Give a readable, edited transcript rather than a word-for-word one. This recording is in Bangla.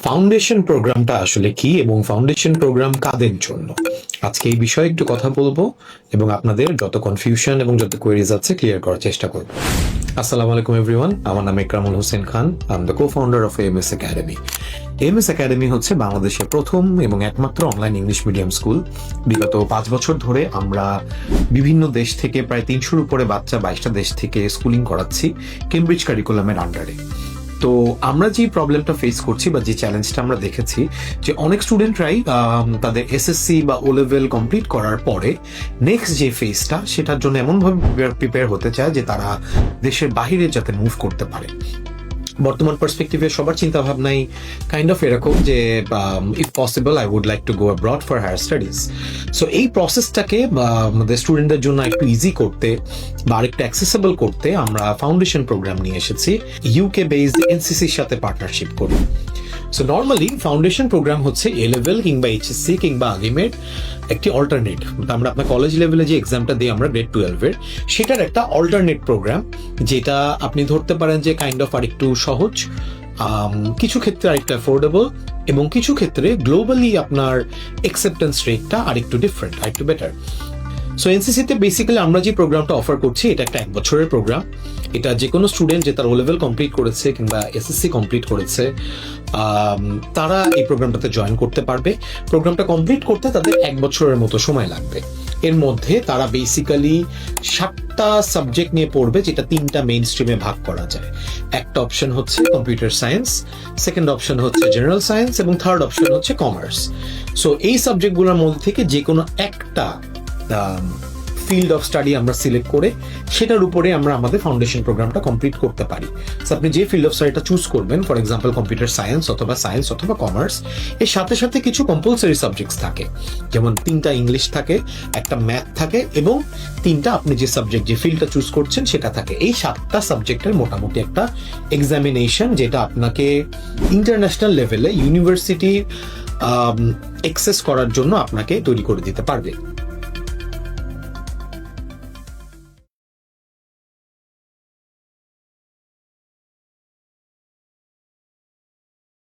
ফাউন্ডেশন প্রোগ্রামটা আসলে কি এবং ফাউন্ডেশন প্রোগ্রাম কাদের জন্য, আজকে এই বিষয়ে একটু কথা বলবো এবং আপনাদের যত কনফিউশন এবং যত কোয়েরিজ আছে ক্লিয়ার করার চেষ্টা করব। আসসালামু আলাইকুম এভরিওয়ান, আমার নাম Ikramul Hossain Khan. I am the co-founder of AMS academy. AMS academy হচ্ছে বাংলাদেশের প্রথম এবং একমাত্র অনলাইন ইংলিশ মিডিয়াম স্কুল। বিগত 5 বছর ধরে আমরা বিভিন্ন দেশ থেকে প্রায় 300-র উপরে বাচ্চা 22টা দেশ থেকে স্কুলিং করাচ্ছি কেমব্রিজ কারিকুলামের আন্ডারে। তো আমরা যে প্রবলেমটা ফেস করছি বা যে চ্যালেঞ্জটা আমরা দেখেছি যে অনেক স্টুডেন্টরাই তাদের এসএসসি বা ও লেভেল কমপ্লিট করার পরে নেক্সট যে ফেজটা সেটার জন্য এমনভাবে প্রিপেয়ার হতে চায় যে তারা দেশের বাহিরে যাতে মুভ করতে পারে। বর্তমান পার্সপেক্টিভে সবার চিন্তা ভাবনাই কাইন্ড অফ এরকম যে if possible I would like to go abroad for higher studies. So এই প্রসেসটাকে আমাদের স্টুডেন্টদের জন্য একটু ইজি করতে বা আরেকটু অ্যাক্সেসেবল করতে আমরা ফাউন্ডেশন প্রোগ্রাম নিয়ে এসেছি ইউকে বেসড এনসিসির সাথে পার্টনারশিপ করে। সো নর্মালি ফাউন্ডেশন প্রোগ্রাম হচ্ছে এ লেভেল কিংবা এইচএসসি কিংবা আলিমের একটি অল্টারনেট। আমরা আপনার কলেজ লেভেলে যে এক্সামটা দিই আমরা গ্রেড 12-এর, সেটার একটা অল্টারনেট প্রোগ্রাম, যেটা আপনি ধরতে পারেন যে কাইন্ড অফ আরেকটু সহজ, কিছু ক্ষেত্রে আরেকটু অ্যাফোর্ডেবল এবং কিছু ক্ষেত্রে গ্লোবালি আপনার অ্যাকসেপ্টেন্স রেটটা আরেকটু ডিফারেন্ট, আরেকটু বেটার। সো এনসিসিতে বেসিক্যালি আমরা যে প্রোগ্রামটা অফার করছি এটা একটা 1 বছরের প্রোগ্রাম। এটা যে কোনো স্টুডেন্ট যে তার ও লেভেল কমপ্লিট করেছে কিংবা এসএসসি কমপ্লিট করেছে তারা এই প্রোগ্রামটাতে জয়েন করতে পারবে। প্রোগ্রামটা কমপ্লিট করতে তাদের 1 বছরের মতো সময় লাগবে। এর মধ্যে তারা বেসিক্যালি 7টা সাবজেক্ট নিয়ে পড়বে, যেটা 3টা মেইন স্ট্রিমে ভাগ করা যায়। একটা অপশন হচ্ছে কম্পিউটার সায়েন্স, সেকেন্ড অপশন হচ্ছে জেনারেল সায়েন্স এবং থার্ড অপশন হচ্ছে কমার্স। সো এই সাবজেক্টগুলোর মধ্যে থেকে যে কোনো একটা ফিল্ড অফ স্টাডি আমরা সিলেক্ট করে সেটার উপরে আমরা আমাদের ফাউন্ডেশন প্রোগ্রামটা কমপ্লিট করতে পারি। আপনি যে ফিল্ড অফ স্টাডিটা চুজ করবেন, ফর এক্সাম্পল কম্পিউটার সায়েন্স অথবা কমার্স, এর সাথে সাথে কিছু কম্পালসারি সাবজেক্টস থাকে, যেমন 3টা ইংলিশ থাকে, একটা ম্যাথ থাকে এবং 3টা আপনি যে সাবজেক্ট যে ফিল্ডটা চুজ করছেন সেটা থাকে। এই 7টা সাবজেক্টের মোটামুটি একটা এক্সামিনেশন, যেটা আপনাকে ইন্টারন্যাশনাল লেভেলে ইউনিভার্সিটি অ্যাক্সেস করার জন্য আপনাকে তৈরি করে দিতে পারবে।